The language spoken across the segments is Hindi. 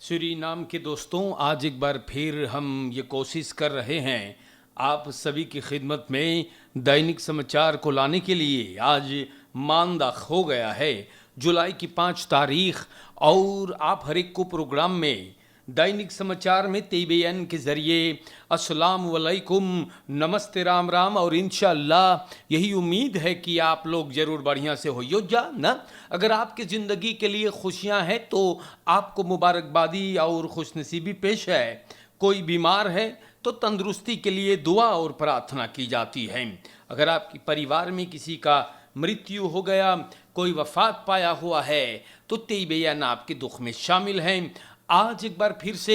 सूरीनाम के दोस्तों, आज एक बार फिर हम ये कोशिश कर रहे हैं आप सभी की खिदमत में दैनिक समाचार को लाने के लिए। आज मानदा हो गया है जुलाई की 5 तारीख और आप हर एक को प्रोग्राम में दैनिक समाचार में तेबेन के ज़रिए अस्सलाम वालेकुम, नमस्ते, राम राम और इंशाअल्लाह यही उम्मीद है कि आप लोग ज़रूर बढ़िया से हो जा ना। अगर आपकी ज़िंदगी के लिए खुशियां हैं तो आपको मुबारकबादी और खुशनसीबी पेश है। कोई बीमार है तो तंदुरुस्ती के लिए दुआ और प्रार्थना की जाती है। अगर आपके परिवार में किसी का मृत्यु हो गया, कोई वफात पाया हुआ है तो तेबेन आपके दुख में शामिल हैं। आज एक बार फिर से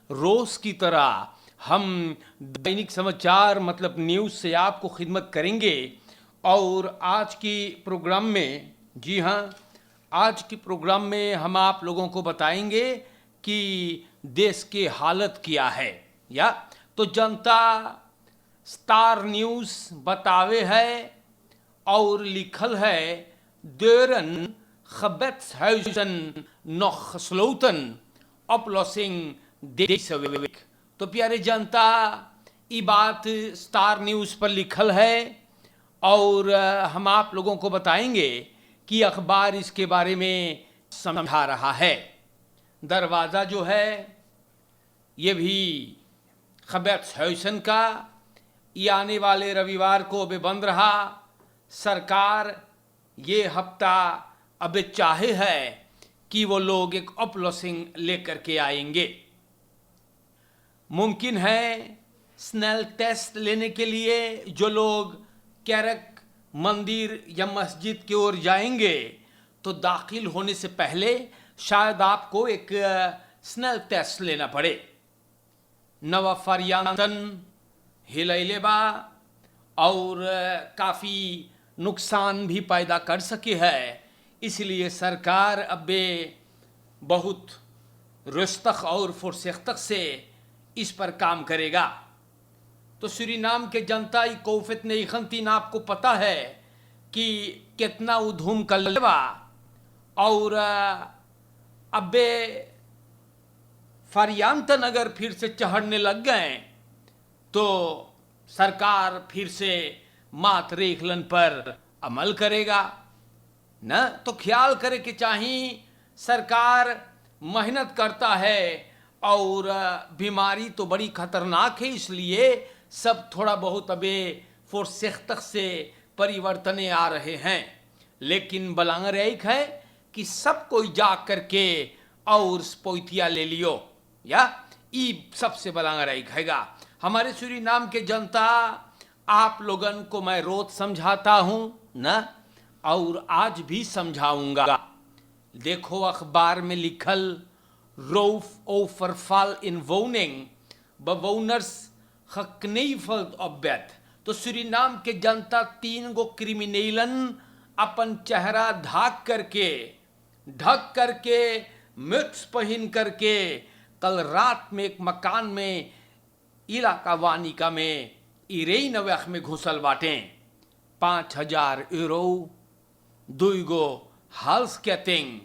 रोज़ की तरह हम दैनिक समाचार मतलब न्यूज़ से आपको खिदमत करेंगे। और आज की प्रोग्राम में, जी हाँ, आज की प्रोग्राम में हम आप लोगों को बताएंगे कि देश की हालत क्या है। या तो जनता स्टार न्यूज़ बतावे है और लिखल है देरन खबेत्सहुइzen noch gesloten oplossing deze week। तो प्यारे जनता, ये बात स्टार न्यूज़ पर लिखल है और हम आप लोगों को बताएंगे कि अखबार इसके बारे में समझा रहा है। दरवाज़ा जो है ये भी खबेत्सहुइzen का, ये आने वाले रविवार को अभी बंद रहा। सरकार ये हफ्ता अब चाहे है कि वो लोग एक अपलॉसिंग लेकर के आएंगे। मुमकिन है स्नेल टेस्ट लेने के लिए जो लोग कैरक मंदिर या मस्जिद की ओर जाएंगे तो दाखिल होने से पहले शायद आपको एक स्नेल टेस्ट लेना पड़े। नवा फरियातन हिलेबा और काफ़ी नुकसान भी पैदा कर सकी है, इसलिए सरकार अब बहुत रस्तख और फुरसख्त से इस पर काम करेगा। तो सूरीनाम के जनता कोफत ने खंतीन आपको पता है कि कितना उधूम कर लेवा और अब फरियातन अगर फिर से चढ़ने लग गए तो सरकार फिर से मात रेखलन पर अमल करेगा न। तो ख्याल करे कि चाहिए सरकार मेहनत करता है और बीमारी तो बड़ी खतरनाक है, इसलिए सब थोड़ा बहुत अबे फुरसख्त से परिवर्तन आ रहे हैं। लेकिन बलांगर एक है कि सब कोई जा करके और स्पोइतिया ले लियो, या ई सबसे बलांगर एक हैगा। हमारे सूरीनाम के जनता, आप लोगन को मैं रोज समझाता हूं ना, और आज भी समझाऊंगा। देखो अखबार में लिखल रोफ ओवरफॉल इन वोनिंग bewoners gekneeveld op bed। तो सूरीनाम के जनता 3 गो क्रिमिनलन अपन चेहरा ढक करके मिर्च पहन करके कल रात में एक मकान में इलाका वानिका में इरेई नवख में घुसल बाटे। 5,000 यूरो, 2 गो हाल्सकेटिंग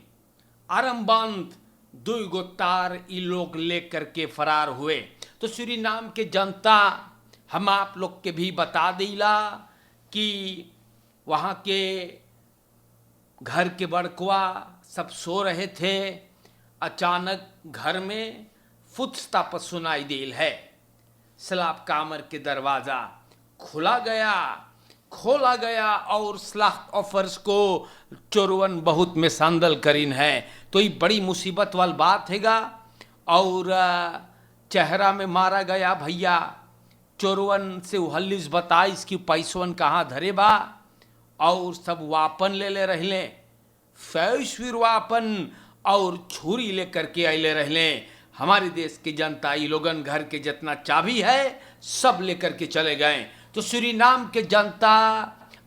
आरमबंद, 2 गो तार ये लोग लेकर के फरार हुए। तो सूरीनाम के जनता, हम आप लोग के भी बता दिला कि वहाँ के घर के बड़कुआ सब सो रहे थे। अचानक घर में फुटस्टेप सुनाई देल है। स्लाब कामर के दरवाज़ा खोला गया और स्लाख ऑफर्स को चोरवन बहुत में सांदल करीन है। तो ये बड़ी मुसीबत वाली बात हैगा। और चेहरा में मारा गया भैया। चोरवन से उहल्लिस बता इसकी पैसवन कहाँ धरे बा, और सब वापन ले रहले, फैशवीर वापन और छुरी लेकर के आइले रहले। हमारे देश के जनता ये लोगन घर के जितना चाबी है सब लेकर के चले गए। तो सूरीनाम के जनता,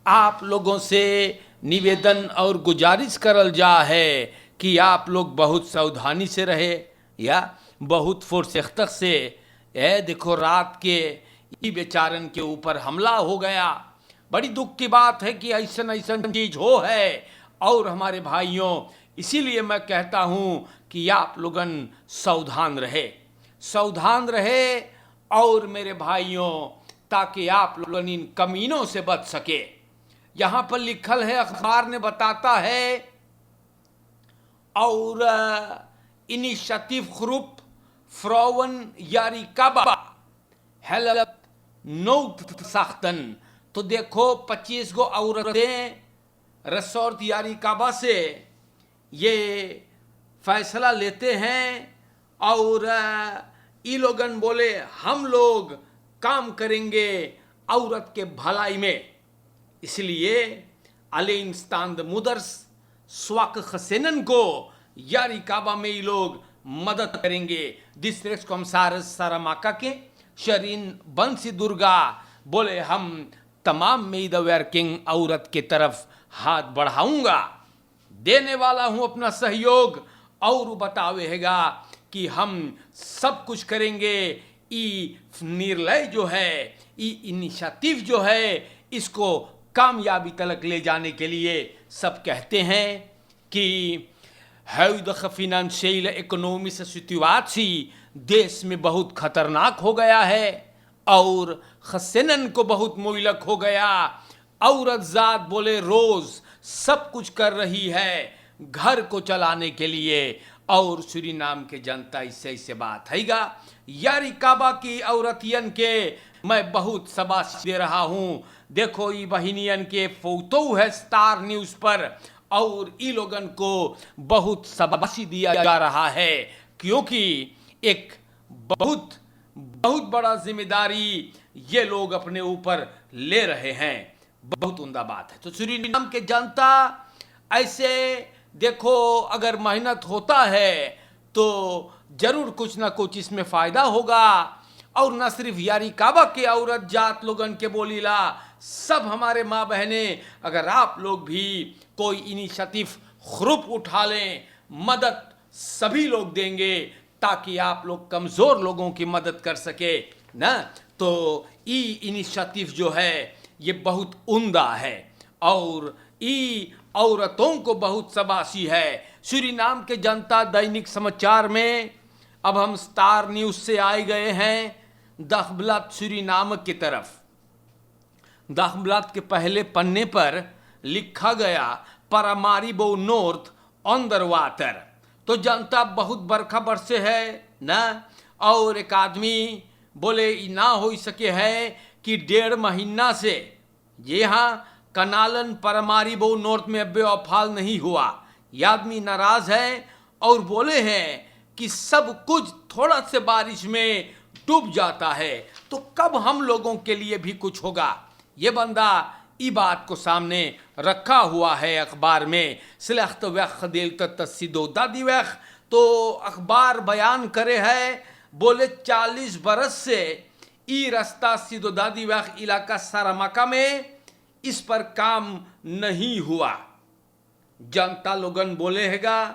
आप लोगों से निवेदन और गुजारिश करल जा है कि आप लोग बहुत सावधानी से रहे या बहुत फुरसख्त से। देखो रात के ये बेचारन के ऊपर हमला हो गया। बड़ी दुख की बात है कि ऐसा चीज हो है। और हमारे भाइयों, इसीलिए मैं कहता हूँ कि आप लोगन सावधान रहे और मेरे भाइयों, ताकि आप लोगन इन कमीनों से बच सके। यहाँ पर लिखल है, अखबार ने बताता है, और इनिशिएटिव ग्रुप फ्राउन यारिकाबा हेल्प नोट साख्तन। तो देखो 25 गो औरतें रिसोर्ट यारिकाबा से ये फैसला लेते हैं, और ये लोगन बोले हम लोग काम करेंगे औरत के भलाई में। इसलिए अलेइंस्तान मुदर्स स्वाक खसेनन को यारिकाबा में ये लोग मदद करेंगे। डिस्ट्रिक्ट कमिश्नर सारामाका के शरीन बंसी दुर्गा बोले हम तमाम मेड वर्किंग औरत की तरफ हाथ बढ़ाऊंगा, देने वाला हूं अपना सहयोग, और बतावेगा कि हम सब कुछ करेंगे। ई निर्णय जो है, ई इनिशिएटिव जो है, इसको कामयाबी तक ले जाने के लिए सब कहते हैं कि huidige financiële economische situatie देश में बहुत खतरनाक हो गया है और खसेनन को बहुत मोहलक हो गया। औरत जात बोले रोज सब कुछ कर रही है घर को चलाने के लिए, और सूरीनाम के जनता इससे बात हैगा। यारिकाबा की औरतियन के मैं बहुत शाबाश दे रहा हूँ। देखो ये बहिनियन के फोटो है स्टार न्यूज पर, और ई लोगन को बहुत शाबाशी दिया जा रहा है, क्योंकि एक बहुत बड़ा जिम्मेदारी ये लोग अपने ऊपर ले रहे हैं। बहुत उम्दा बात है। तो सूरीनाम के जनता ऐसे देखो, अगर मेहनत होता है तो जरूर कुछ ना कुछ इसमें फायदा होगा। और न सिर्फ यारिकाबा के औरत जात लोगन के बोलीला, सब हमारे माँ बहने, अगर आप लोग भी कोई इनिशिएटिव ग्रुप उठा लें, मदद सभी लोग देंगे ताकि आप लोग कमज़ोर लोगों की मदद कर सके ना। तो ई इनिशिएटिव जो है ये बहुत उम्दा है, और ई औरतों को बहुत शाबाशी है। सूरीनाम के जनता दैनिक समाचार में अब हम स्टार न्यूज से आए गए हैं दखबलात सूरीनाम की तरफ। दखबलात के पहले पन्ने पर लिखा गया पारामारिबो नॉर्थ अंडर वाटर। तो जनता बहुत बरखा बरसे है ना, और एक आदमी बोले ना हो सके है कि 1.5 महीना से ये हाँ कनालन पारामारिबो नॉर्थ में अब्बे अफाल नहीं हुआ। ये आदमी नाराज है और बोले हैं कि सब कुछ थोड़ा से बारिश में डूब जाता है, तो कब हम लोगों के लिए भी कुछ होगा। ये बंदा ई बात को सामने रखा हुआ है अखबार में। स्लख्त वख दिल तस्सीदो दादी वख, तो अखबार बयान करे है, बोले 40 बरस से ई रास्ता सीधो दादी वख इलाका सारामाका में इस पर काम नहीं हुआ। जनता लोगन बोले हैगा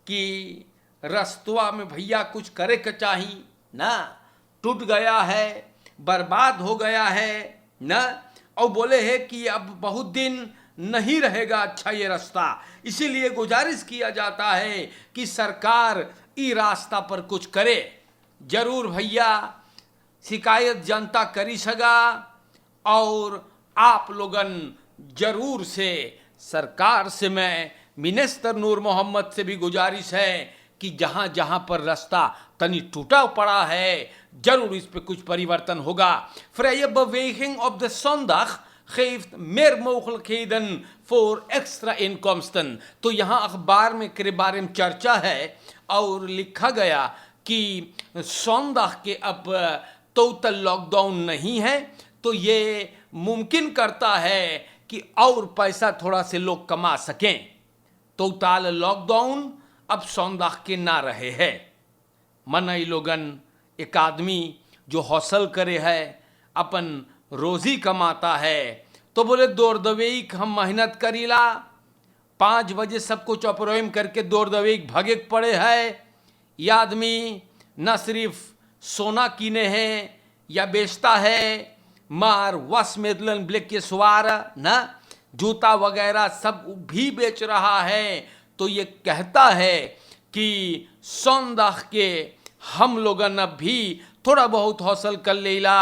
कि रस्तवा में भैया कुछ करे के चाहिए ना, टूट गया है, बर्बाद हो गया है ना, और बोले है कि अब बहुत दिन नहीं रहेगा अच्छा ये रास्ता। इसीलिए गुजारिश किया जाता है कि सरकार ई रास्ता पर कुछ करे। जरूर भैया शिकायत जनता करी सगा, और आप लोगन जरूर से सरकार से मैं मिनिस्टर नूर मोहम्मद से भी गुजारिश है कि जहाँ जहाँ पर रास्ता तनी टूटा पड़ा है जरूर इस पे कुछ परिवर्तन होगा। Vrije beweging op de zondag geeft meer mogelijkheden voor extra inkomsten। तो यहाँ अखबार में के बारे में चर्चा है और लिखा गया कि सोमवार के अब टोटल लॉकडाउन नहीं है, तो ये मुमकिन करता है कि और पैसा थोड़ा से लोग कमा सकें। टोटल लॉकडाउन अब सोमवार के ना रहे हैं। मनई लोगन एक आदमी जो हौसल करे है, अपन रोजी कमाता है, तो बोले दौड़ दवेक हम मेहनत करीला, 5 बजे सब कुछ ऑपरेम करके दौड़ दवेक भागे पड़े है। यह आदमी न सिर्फ सोना कीने हैं या बेचता है, मार वस मेदलन ब्लैक के सवार न जूता वगैरह सब भी बेच रहा है। तो ये कहता है कि सौंदाह के हम लोगन अब भी थोड़ा बहुत हौसल कर लेला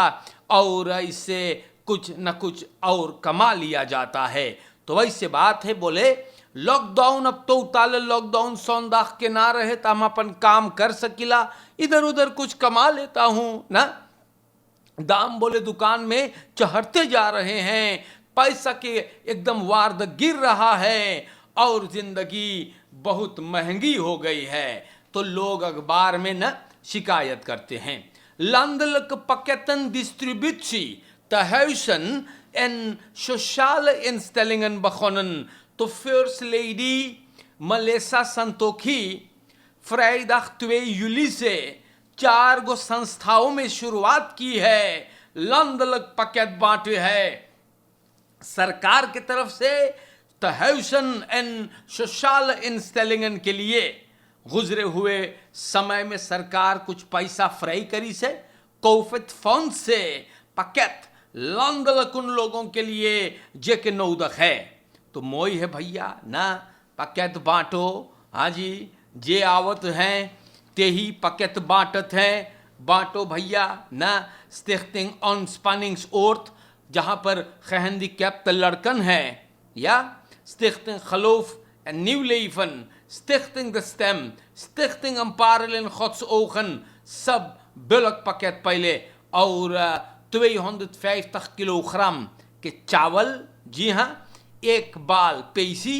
और इससे कुछ न कुछ और कमा लिया जाता है। तो वैसे बात है, बोले लॉकडाउन अब तो उताले लॉकडाउन सौंदाह के ना रहे तो हम अपन काम कर सकिला, इधर उधर कुछ कमा लेता हूँ ना। दाम बोले दुकान में चढ़ते जा रहे हैं, पैसा के एकदम वार्द गिर रहा है और जिंदगी बहुत महंगी हो गई है। तो लोग अखबार में न शिकायत करते हैं। landelijke pakketten distributie te huizen en sociale instellingen begonnen. To First Lady Melissa Santokhi vrijdag 2 juli से 4 गो संस्थाओं में शुरुआत की है, landelijk pakket बांटे है सरकार की तरफ से तहसन एंड सोशल इंस्टेलिंगन के लिए। गुजरे हुए समय में सरकार कुछ पैसा फ्राई करी से कोफित फंड से पैकेट लंदलक उन लोगों के लिए जे के नौदक है। तो मोई है भैया ना, पैकेट बांटो। हाँ जी, जे आवत हैं ते ही पैकेट बांटत हैं, बांटो भैया ना। स्टिchting Ontspanningsoord जहाँ पर gehandicapte लड़कन है, या Stichting Geloof en Nieuw Leven, Stichting De Stem, Stichting Een Parel in Gods Ogen, सब bulk pakket पहले और 250 किलोग्राम के चावल, जी हाँ, एक बाल पेसी,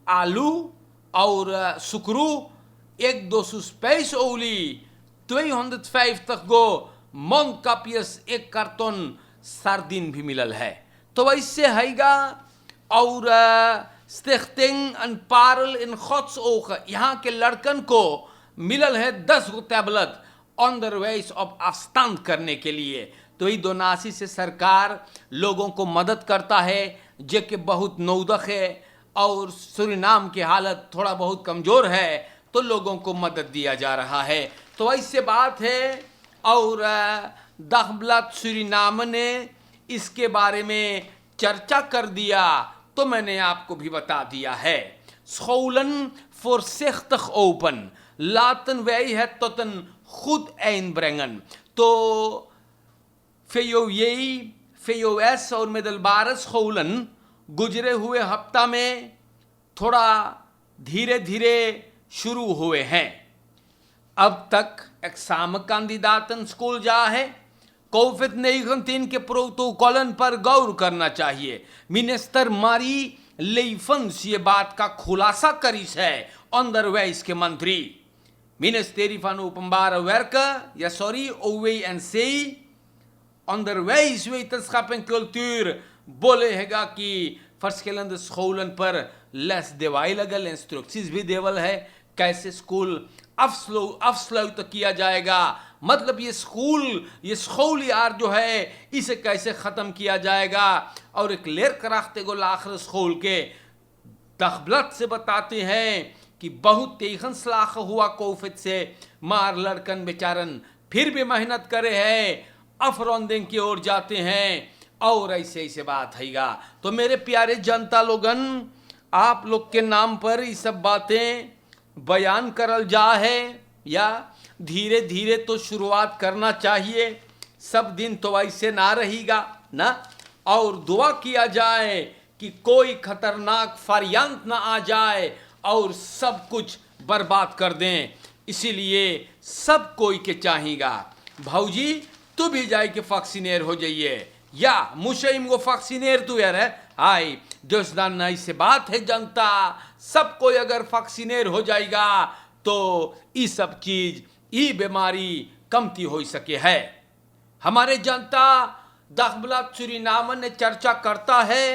आलू और सुकरू, एक 200 स्पेस ओली, 250 गो mondkapjes, एक कार्टून सार्डिन भी मिलल है। तो वैसे हैगा और स्टिchting een parel in Gods ogen, यहाँ के लड़कन को मिलल है 10 गो टैबलेट onderwijs op afstand करने के लिए। तो ये दोनासी से सरकार लोगों को मदद करता है जो कि बहुत नौदक है और सूरीनाम की हालत थोड़ा बहुत कमज़ोर है, तो लोगों को मदद दिया जा रहा है। तो ऐसे बात है और दगब्लाद सूरीनाम ने इसके बारे में चर्चा कर दिया, तो मैंने आपको भी बता दिया है। scholen voorzichtig open, laten wij het tot een goed eind brengen। तो VOJ, VOS और middelbare scholen गुजरे हुए हफ्ता में थोड़ा धीरे धीरे शुरू हुए हैं। अब तक examenkandidaten स्कूल जा है। कोविड-19 के प्रोटोकॉलन पर गौर करना चाहिए। मिनिस्टर मारी लेफंस ये बात का खुलासा करी है onderwijs के मंत्री। Ministerie van Openbare Werken, ja sorry, OWNC, onderwijs, wetenschap en cultuur, बोले हैगा कि verschillende scholen पर les देवाई लगल, इंस्ट्रक्शंस भी देवल है कैसे स्कूल अफस्लौत किया जाएगा, मतलब ये स्कूल यार जो है इसे कैसे ख़त्म किया जाएगा। और एक लेर कराख्ते गो आखिर स्कूल के दखबलत से बताते हैं कि बहुत तेखन सलाख हुआ कोविड से, मार लड़कन बेचारन फिर भी मेहनत करे हैं, अफरौंदिंग की ओर जाते हैं और ऐसे ऐसे बात हैगा। तो मेरे प्यारे जनता लोगन, आप लोग के नाम पर ये सब बातें बयान करल जा है, या धीरे धीरे तो शुरुआत करना चाहिए, सब दिन तो ऐसे ना रहेगा ना। और दुआ किया जाए कि कोई खतरनाक variant ना आ जाए और सब कुछ बर्बाद कर दें। इसीलिए सब कोई के चाहिएगा, भाऊजी तू भी जाए के वैक्सीनेर हो जाइए, या मुशैम को वैक्सीनेर तू यार है आई दोस्तान। ऐसे बात है जनता, सब कोई अगर वैक्सीनेर हो जाएगा तो ये सब चीज, ये बीमारी कमती हो सके है। हमारे जनता दगब्लाद सूरीनाम ने चर्चा करता है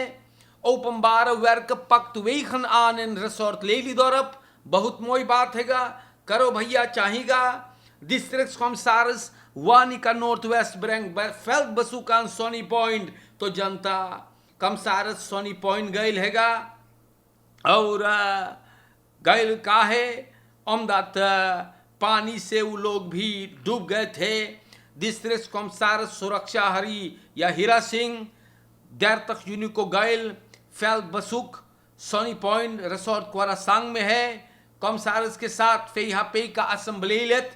ओपनबार वर्क पक्त वेखन आन इन रिसोर्ट ले ली दौरप, बहुत मोई बात हैगा, करो भैया चाहिएगा। डिस्ट्रिक्ट कॉमसारस वानी का नॉर्थ वेस्ट ब्रैंक फेल्ट बसूकान सोनी पॉइंट, तो जनता कमसारस सोनी पॉइंट गए हैगा और गए का है अमदात पानी से वो लोग भी डूब गए थे। डिस्ट्रिक्ट कॉमसारस सुरक्षा हरी या हीरा सिंह देर तक यूनिको गाइल फेल्ट बसुक सोनी पॉइंट रिसोर्ट क्वारासांग में है, कॉमसार्स के साथ फेहापे का असम्बलीत,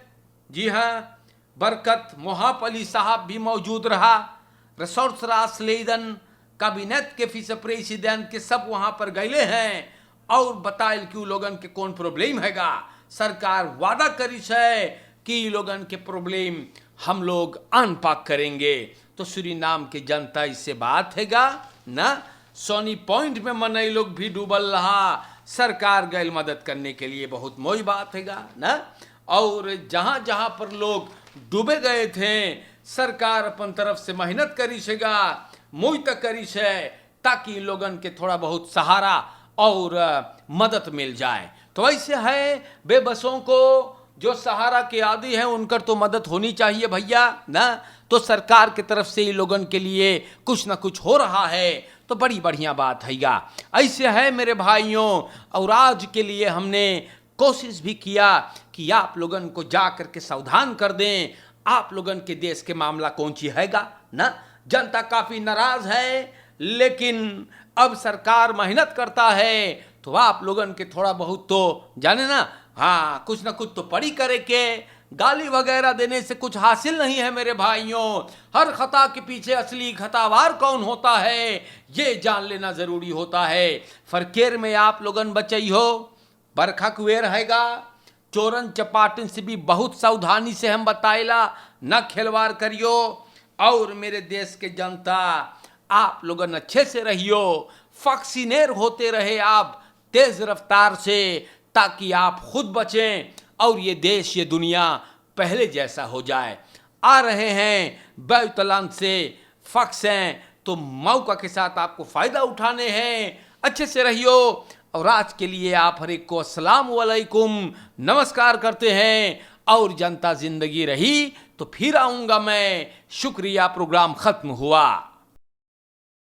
जी हाँ, बरकत मोहप अली साहब भी मौजूद रहा, रिसोर्स रासलेदन कैबिनेट के विस प्रेसिडेंट के सब वहां पर गए हैं और बताइल कि लोगन के कौन प्रॉब्लम हैगा। सरकार वादा करिस है कि लोगन के प्रॉब्लम हम लोग अनपाक करेंगे। तो सूरीनाम के जनता इससे बात हैगा ना, सोनी पॉइंट में मनई लोग भी डूबल रहा, सरकार गैल मदद करने के लिए, बहुत मोई बात हैगा ना। और जहां जहां पर लोग डूबे गए थे, सरकार अपन तरफ से मेहनत करीसेगा, मोई तक करीस है, ताकि लोगन के थोड़ा बहुत सहारा और मदद मिल जाए। तो ऐसे है बेबसों को जो सहारा के आदी हैं उनकर तो मदद होनी चाहिए भैया ना। तो सरकार की तरफ से ही लोगन के लिए कुछ ना कुछ हो रहा है, तो बड़ी बढ़िया बात हैगा। ऐसे है मेरे भाइयों, और आज के लिए हमने कोशिश भी किया कि आप लोगन को जा करके सावधान कर दें, आप लोगन के देश के मामला कौन सी हैगा ना। जनता काफी नाराज है, लेकिन अब सरकार मेहनत करता है, तो आप लोगन के थोड़ा बहुत तो जाने ना, हाँ, कुछ ना कुछ तो पड़ी करे के। गाली वगैरह देने से कुछ हासिल नहीं है मेरे भाइयों। हर खता के पीछे असली खतावार कौन होता है, ये जान लेना जरूरी होता है। फरकेर में आप लोगन बचई हो, बरखा कुएर हैगा, चोरन चपाटन से भी बहुत सावधानी से हम बताइला, न खिलवाड़ करियो। और मेरे देश के जनता, आप लोगन अच्छे से रहियो, वैक्सीनेट होते रहे आप तेज रफ्तार से, ताकि आप खुद बचें और ये देश ये दुनिया पहले जैसा हो जाए। आ रहे हैं बैतलान से फक्स हैं, तो मौका के साथ आपको फ़ायदा उठाने हैं। अच्छे से रहियो। और आज के लिए आप हर एक को अस्सलाम वालेकुम नमस्कार करते हैं। और जनता जिंदगी रही तो फिर आऊँगा मैं। शुक्रिया, प्रोग्राम ख़त्म हुआ।